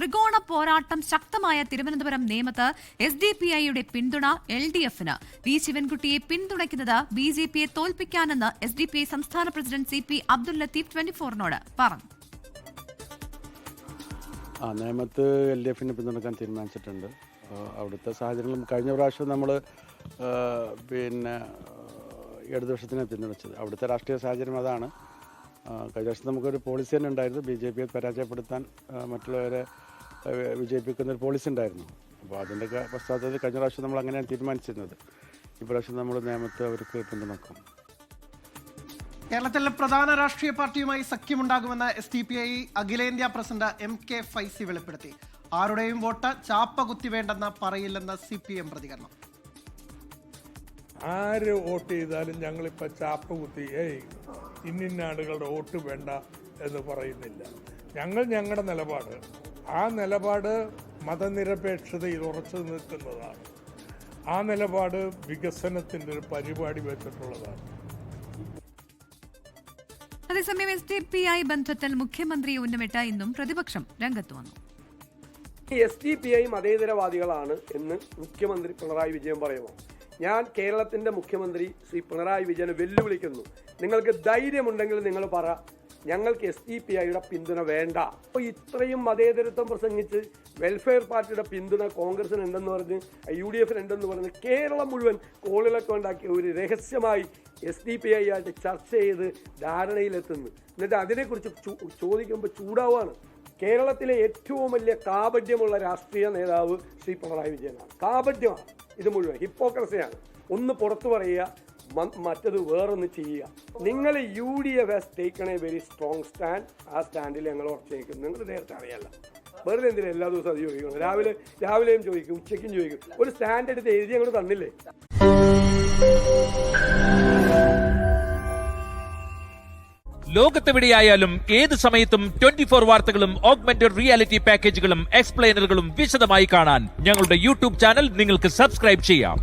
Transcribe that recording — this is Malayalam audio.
ത്രികോണ പോരാട്ടം ശക്തമായ തിരുവനന്തപുരം നേമത്ത് SDPIയുടെ പിന്തുണ LDFന്. വി ശിവൻകുട്ടിയെ പിന്തുണയ്ക്കുന്നത് BJPയെ തോൽപ്പിക്കാനെന്ന് SDPI സംസ്ഥാന പ്രസിഡന്റ് CP അബ്ദുൽ ലത്തീഫ് 24-നോട് പറഞ്ഞു. നേമത്ത് LDFനെ പിന്തുണക്കാൻ തീരുമാനിച്ചിട്ടുണ്ട്. അവിടുത്തെ സാഹചര്യങ്ങളും കഴിഞ്ഞ പ്രാവശ്യം നമ്മൾ ഇടതുപക്ഷത്തിനെ പിന്തുണച്ചത്. അവിടുത്തെ രാഷ്ട്രീയ സാഹചര്യം അതാണ്. കഴിഞ്ഞ വർഷം നമുക്കൊരു പോളിസി തന്നെ ഉണ്ടായിരുന്നു. BJPയെ പരാജയപ്പെടുത്താൻ മറ്റുള്ളവരെ വിജയിപ്പിക്കുന്നൊരു പോളിസി ഉണ്ടായിരുന്നു. അപ്പോൾ അതിൻ്റെയൊക്കെ പശ്ചാത്തലത്തിൽ കഴിഞ്ഞ പ്രാവശ്യം നമ്മൾ അങ്ങനെയാണ് തീരുമാനിച്ചിരുന്നത്. ഇപ്രാവശ്യം നമ്മൾ നേമത്ത് അവർക്ക് പിന്തുണക്കും. കേരളത്തിലെ പ്രധാന രാഷ്ട്രീയ പാർട്ടിയുമായി സഖ്യമുണ്ടാകുമെന്ന് SDPI അഖിലേന്ത്യാ പ്രസിഡന്റ് MK ഫൈസി വെളിപ്പെടുത്തി. ആരുടെയും വോട്ട് ചാപ്പ കുത്തി വേണ്ടെന്ന് പറയില്ലെന്ന് CPM പ്രതികരണം. ആര് വോട്ട് ചെയ്താലും ഞങ്ങളിപ്പോൾ ചാപ്പ കുത്തി ഇന്ന ആളുകളുടെ വോട്ട് വേണ്ട എന്ന് പറയുന്നില്ല. ഞങ്ങളുടെ നിലപാട്, ആ നിലപാട് മതനിരപേക്ഷതയിൽ ഉറച്ചു നിൽക്കുന്നതാണ്. ആ നിലപാട് വികസനത്തിൻ്റെ ഒരു പരിപാടി വെച്ചിട്ടുള്ളതാണ്. അതേസമയം SDPI ബന്ധത്തിൽ മുഖ്യമന്ത്രിയെ ഉന്നമിട്ട് ഇന്നും പ്രതിപക്ഷം രംഗത്ത് വന്നു. SDPI മതേതരവാദികളാണ് എന്ന് മുഖ്യമന്ത്രി പിണറായി വിജയൻ പറയുമോ? ഞാൻ കേരളത്തിന്റെ മുഖ്യമന്ത്രി ശ്രീ പിണറായി വിജയനെ വെല്ലുവിളിക്കുന്നു. നിങ്ങൾക്ക് ധൈര്യമുണ്ടെങ്കിൽ നിങ്ങൾ പറ, ഞങ്ങൾക്ക് SDPIയുടെ പിന്തുണ വേണ്ട. അപ്പോൾ ഇത്രയും മതേതരത്വം പ്രസംഗിച്ച് വെൽഫെയർ പാർട്ടിയുടെ പിന്തുണ കോൺഗ്രസിന് ഉണ്ടെന്ന് പറഞ്ഞ് UDF ഉണ്ടെന്ന് പറഞ്ഞ് കേരളം മുഴുവൻ കോളിളക്കം ഉണ്ടാക്കി ഒരു രഹസ്യമായി SDPI ആയിട്ട് ചർച്ച ചെയ്ത് ധാരണയിലെത്തുന്നു. എന്നിട്ട് അതിനെക്കുറിച്ച് ചോദിക്കുമ്പോൾ ചൂടാവാണ്. കേരളത്തിലെ ഏറ്റവും വലിയ കാപഢ്യമുള്ള രാഷ്ട്രീയ നേതാവ് ശ്രീ പിണറായി വിജയനാണ്. കാപഢ്യമാണ് ഇത് മുഴുവൻ, ഹിപ്പോക്രസിയാണ്. ഒന്ന് പുറത്തു പറയുക, മറ്റത് വേറൊന്ന് ചെയ്യുക. നിങ്ങൾ UDF has taken A very strong stand. ആ സ്റ്റാൻഡിൽ ഞങ്ങൾ ഉറച്ചു നിൽക്കുന്നു. നിങ്ങൾ നേരത്തെ അറിയാമല്ല, വെറുതെ എന്തിനാ എല്ലാ ദിവസവും അത് ചോദിക്കണം? രാവിലെയും ചോദിക്കും, ഉച്ചയ്ക്കും ചോദിക്കും. ഒരു സ്റ്റാൻഡ് എടുത്ത് എഴുതി അങ്ങോട്ട് തന്നില്ലേ? ലോകത്തെവിടെയായാലും ഏത് സമയത്തും 24 വാർത്തകളും ഓഗ്മെന്റഡ് റിയാലിറ്റി പാക്കേജുകളും എക്സ്പ്ലെയിനറുകളും വിശദമായി കാണാൻ ഞങ്ങളുടെ YouTube ചാനൽ നിങ്ങൾക്ക് സബ്സ്ക്രൈബ് ചെയ്യാം.